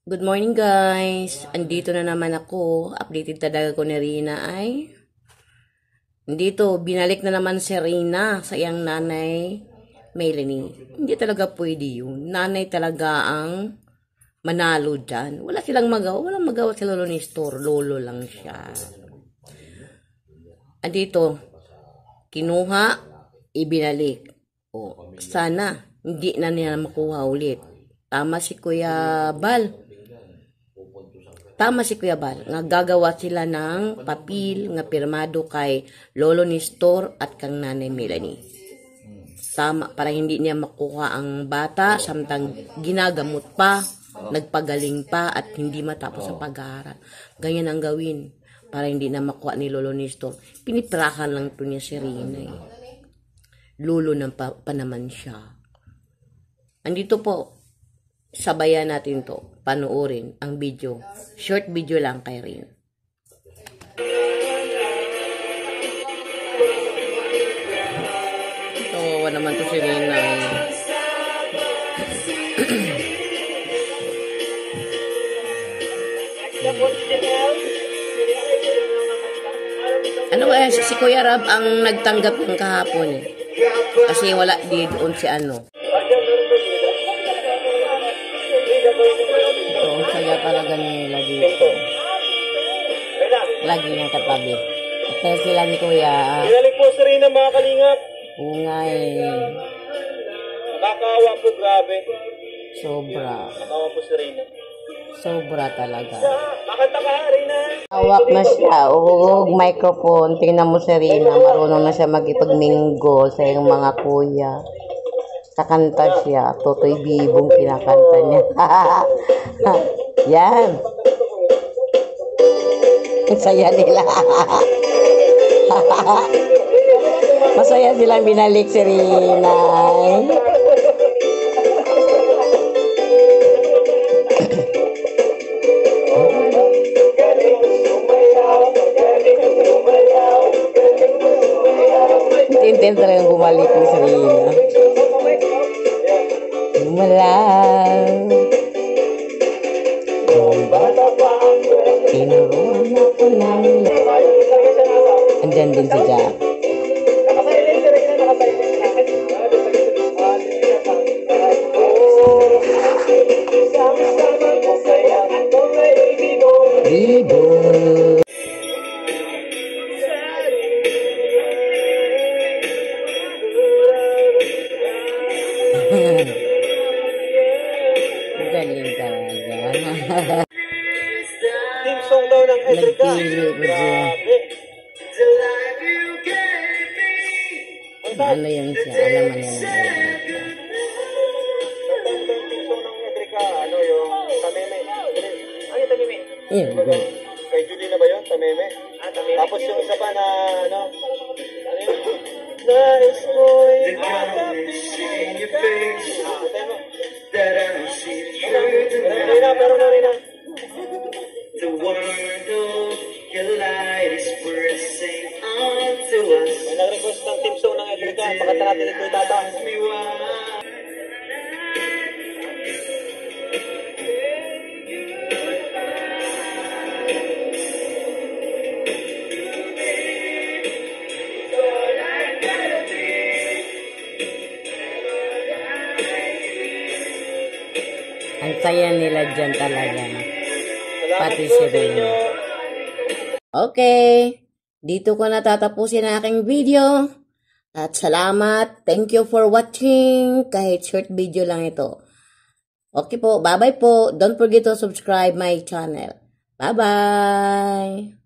Good morning guys. Andito na naman ako. Updated talaga ko ni Rina ay. Andito, binalik na naman si Rina sa iyang nanay Melanie. Hindi talaga pwede yun. Nanay talaga ang manalo dyan. Wala silang magawa. Walang magawa si Lolo Nestor. Lolo lang siya. Andito, kinuha, ibinalik. O, sana hindi na nila makuha ulit. Tama si Kuya Bal. Nga gagawa sila ng papel nga pirmado kay Lolo Nestor at kang Nanay Melanie. Tama, para hindi niya makuha ang bata, samtang ginagamot pa, nagpagaling pa, at hindi matapos ang pag-aaral. Ganyan ang gawin, para hindi na makuha ni Lolo Nestor. Pinipirahan lang to niya si Rina eh. Lolo pa naman siya. Andito po, sabayan natin to, panuorin ang video. Short video lang kay Rina. Tawa naman to si Rina. Ano ba, si Kuya Rab ang nagtanggap ng kahapon eh. Kasi wala di doon si ano. Ang saya talaga nila dito. Lagi ng katabi. At sila ni Kuya. Binalik po sa rin ng mga kalingap. Oo nga eh. Nakakawa po, grabe. Sobra. Nakakawa po sa rin. Sobra talaga. Makanta ka, Rina. Hawak na siya. Oo, microphone. Tingnan mo si Rina. Marunong na siya magipagminggo sa iyong mga kuya. Kakanta siya. Totoy Bibong kinakanta niya. Yan. Ang saya nila. Masaya silang binalik si Rina. Tintin talagang bumalik ni si Rina. Gumalaw. Tinuruan ako namin. Andyan din si Jack. Bibo. Galing talaga. Team song daw ng Edrica. Ano yan siya? Alam mo yan. Team song ng Edrica. Ano yung Tameme? Ano yung Tameme? Yun. Kay Julie na ba yun? Tameme? Tameme. Tapos yung isa pa na ano? Ano yun? Nais mo'y in your face that I see through tonight. The world of your light is pressing onto us. May nag-request ng team song ng Edrica. Pakanta natin ito tata. Ang saya nila dyan talaga. Pati si Rina. Okay. Dito ko natatapusin ang aking video. At salamat. Thank you for watching. Kahit short video lang ito. Okay po. Bye-bye po. Don't forget to subscribe my channel. Bye-bye.